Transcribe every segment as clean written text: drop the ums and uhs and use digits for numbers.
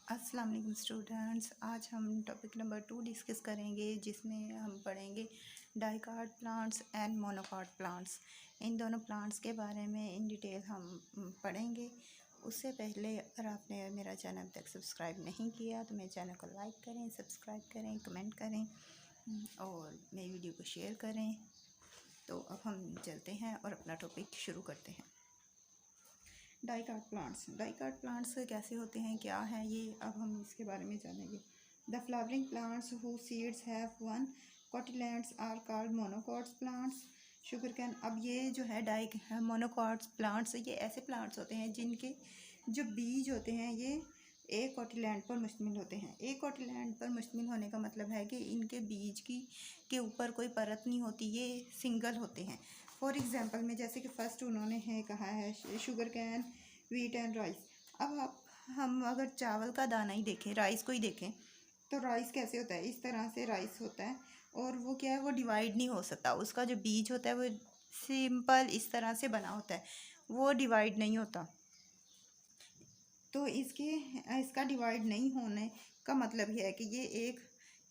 अस्सलाम वालेकुम स्टूडेंट्स। आज हम टॉपिक नंबर 2 डिस्कस करेंगे, जिसमें हम पढ़ेंगे dicot plants and monocot plants. इन दोनों प्लांट्स के बारे में इन डिटेल हम पढ़ेंगे। उससे पहले अगर आपने मेरा चैनल तक सब्सक्राइब नहीं किया तो मेरे चैनल को लाइक करें, सब्सक्राइब करें, कमेंट करें और मेरी वीडियो को शेयर करें। तो अब हम चलते हैं और अपना टॉपिक शुरू करते हैं। डाइकाट प्लांट्स कैसे होते हैं, क्या है ये, अब हम इसके बारे में जानेंगे। The flowering plants who seeds have one cotyledons are called monocots plants. Sugar cane. अब ये जो है मोनोकॉट्स प्लांट्स, ये ऐसे प्लांट्स होते हैं जिनके जो बीज होते हैं ये एक कोटिलैंड पर मुश्तमिल होते हैं। एक कोटिलैंड पर मुश्तमिल होने का मतलब है कि इनके बीज के ऊपर कोई परत नहीं होती, ये सिंगल होते हैं। फॉर एग्जांपल में जैसे कि फर्स्ट उन्होंने है कहा है sugar cane, wheat and rice. अब हम अगर चावल का दाना ही देखें, राइस को ही देखें, तो राइस कैसे होता है, इस तरह से राइस होता है और वो क्या है, वो डिवाइड नहीं हो सकता। उसका जो बीज होता है वो सिंपल इस तरह से बना होता है, वो डिवाइड नहीं होता। तो इसका डिवाइड नहीं होने का मतलब यह है कि ये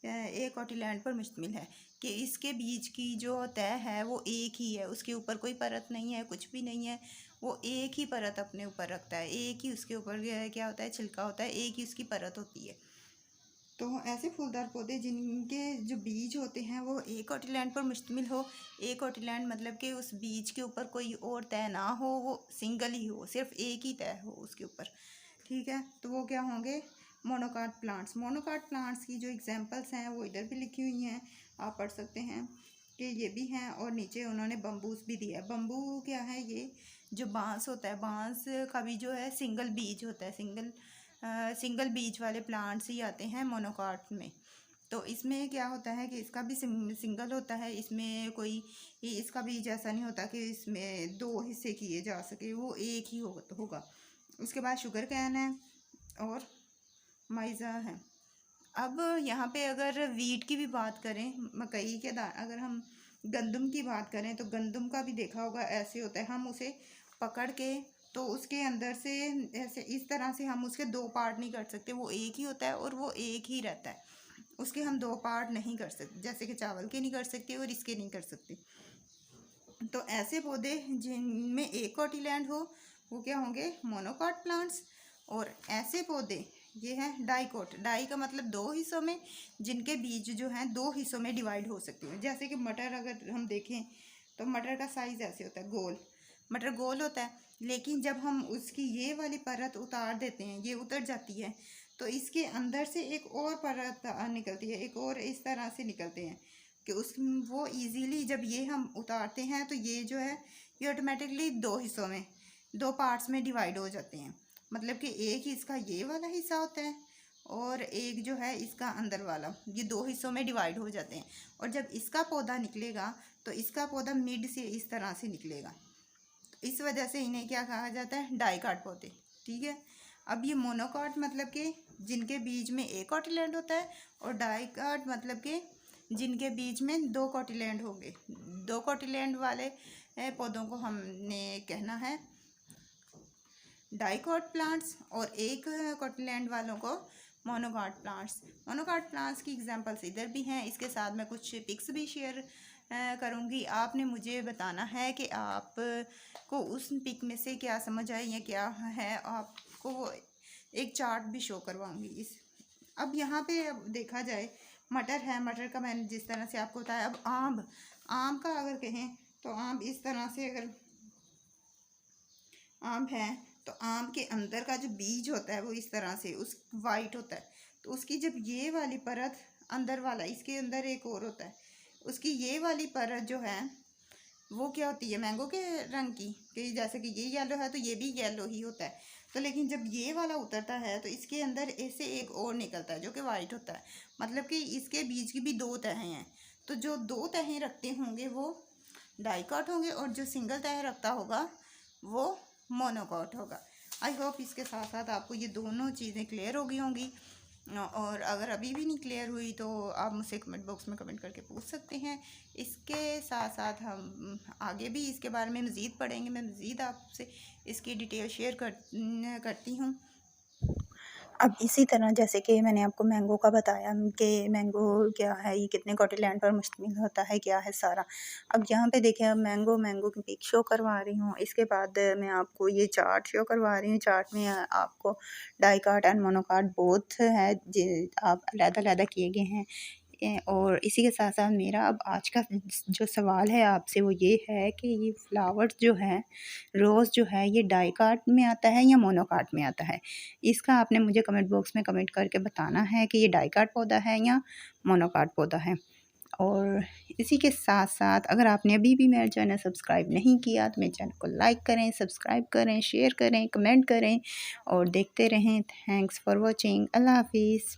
एक कोटिलैंड पर मुश्तमिल है, कि इसके बीज की जो तह है वो एक ही है, उसके ऊपर कोई परत नहीं है, कुछ भी नहीं है। वो एक ही परत अपने ऊपर रखता है, एक ही उसके ऊपर क्या होता है, छिलका होता है, एक ही उसकी परत होती है। तो ऐसे फूलदार पौधे जिनके जो बीज होते हैं वो एक कोटिलैंड पर मुश्तमिल हो। एक कोटिलैंड मतलब कि उस बीज के ऊपर कोई और तह ना हो, वो सिंगल ही हो, सिर्फ एक ही तह हो उसके ऊपर। ठीक है, तो वो क्या होंगे, मोनोकाट प्लांट्स। मोनोकाट प्लांट्स की जो एग्जांपल्स हैं वो इधर भी लिखी हुई हैं, आप पढ़ सकते हैं कि ये भी हैं। और नीचे उन्होंने बम्बूस भी दिया है। बम्बू क्या है, ये जो बांस होता है, बांस का भी जो है सिंगल बीज होता है, सिंगल बीज वाले प्लांट्स ही आते हैं मोनोकाट में। तो इसमें क्या होता है कि इसका भी सिंगल होता है, इसमें कोई इसका बीज ऐसा नहीं होता कि इसमें दो हिस्से किए जा सके, वो एक ही होगा। उसके बाद शुगर कैन है और माइज़ा है। अब यहाँ पे अगर वीट की भी बात करें, मकई के अगर हम गंदम की बात करें तो गंदम का भी देखा होगा, ऐसे होता है। हम उसे पकड़ के तो उसके अंदर से ऐसे इस तरह से हम उसके दो पार्ट नहीं कर सकते, वो एक ही होता है और वो एक ही रहता है। उसके हम दो पार्ट नहीं कर सकते, जैसे कि चावल के नहीं कर सकते और इसके नहीं कर सकते। तो ऐसे पौधे जिनमें एक कोटिलैंड हो वो क्या होंगे, मोनोकॉट प्लांट्स। और ऐसे पौधे ये हैं डाइकोट। डाई का मतलब दो हिस्सों में, जिनके बीज जो हैं दो हिस्सों में डिवाइड हो सकते हैं। जैसे कि मटर अगर हम देखें तो मटर का साइज़ ऐसे होता है, गोल। मटर गोल होता है, लेकिन जब हम उसकी ये वाली परत उतार देते हैं, ये उतर जाती है, तो इसके अंदर से एक और परत निकलती है, एक और इस तरह से निकलते हैं कि वो इजीली जब ये हम उतारते हैं तो ये जो है ये ऑटोमेटिकली दो हिस्सों में, दो पार्ट्स में डिवाइड हो जाते हैं। मतलब कि एक ही इसका ये वाला हिस्सा होता है और एक जो है इसका अंदर वाला, ये दो हिस्सों में डिवाइड हो जाते हैं। और जब इसका पौधा निकलेगा तो इसका पौधा मिड से इस तरह से निकलेगा। तो इस वजह से इन्हें क्या कहा जाता है, डाइकाट पौधे। ठीक है। अब ये मोनोकाट मतलब कि जिनके बीज में एक कोटिलैंड होता है, और डाइकाट मतलब कि जिनके बीज में दो कोटिलैंड होंगे। दो कोटिलैंड वाले पौधों को हमने कहना है डाइकोट प्लांट्स, और एक कोटिलैंड वालों को मोनोकाट प्लांट्स। मोनोकाट प्लांट्स की एग्जांपल्स इधर भी हैं, इसके साथ मैं कुछ पिक्स भी शेयर करूँगी। आपने मुझे बताना है कि आप को उस पिक में से क्या समझ आए या क्या है। आपको वो एक चार्ट भी शो करवाऊँगी इस। अब यहाँ पे अब देखा जाए, मटर है, मटर का मैंने जिस तरह से आपको बताया। अब आम का अगर कहें तो आम इस तरह से, अगर आम है तो आम के अंदर का जो बीज होता है वो इस तरह से उस वाइट होता है। तो उसकी जब ये वाली परत, अंदर वाला, इसके अंदर एक और होता है, उसकी ये वाली परत जो है वो क्या होती है, मैंगो के रंग की, कि जैसे कि ये येलो है तो ये भी येलो ही होता है। तो लेकिन जब ये वाला उतरता है तो इसके अंदर ऐसे एक और निकलता है जो कि वाइट होता है। मतलब कि इसके बीज की भी दो तहें हैं। तो जो दो तहें रखते होंगे वो डाइकॉट होंगे, और जो सिंगल तह रखता होगा वो मोनोकॉट होगा। आई होप इसके साथ साथ आपको ये दोनों चीज़ें क्लियर हो गई होंगी। और अगर अभी भी नहीं क्लियर हुई तो आप मुझसे कमेंट बॉक्स में कमेंट करके पूछ सकते हैं। इसके साथ साथ हम आगे भी इसके बारे में मज़ीद पढ़ेंगे। मैं मज़ीद आपसे इसकी डिटेल शेयर करती हूँ। अब इसी तरह जैसे कि मैंने आपको मैंगो का बताया कि मैंगो क्या है, ये कितने कोटिलैंड पर मुश्तमिल होता है, क्या है सारा। अब यहाँ पे देखिए, अब मैंगो की पिक शो करवा रही हूँ। इसके बाद मैं आपको ये चार्ट शो करवा रही हूँ। चार्ट में आपको डाई कार्ड एंड मोनोकार्ड बोथ है, आप अलग-अलग किए गए हैं। और इसी के साथ साथ मेरा अब आज का जो सवाल है आपसे वो ये है कि ये फ्लावर्स जो है, रोज़ जो है, ये डाई कार्ड में आता है या मोनोकार्ड में आता है? इसका आपने मुझे कमेंट बॉक्स में कमेंट करके बताना है कि ये डाई कार्ड पौधा है या मोनोकार्ड पौधा है। और इसी के साथ साथ अगर आपने अभी भी मेरा चैनल सब्सक्राइब नहीं किया तो मेरे चैनल को लाइक करें, सब्सक्राइब करें, शेयर करें, कमेंट करें और देखते रहें। Thanks for watching. अल्लाह हाफिज़।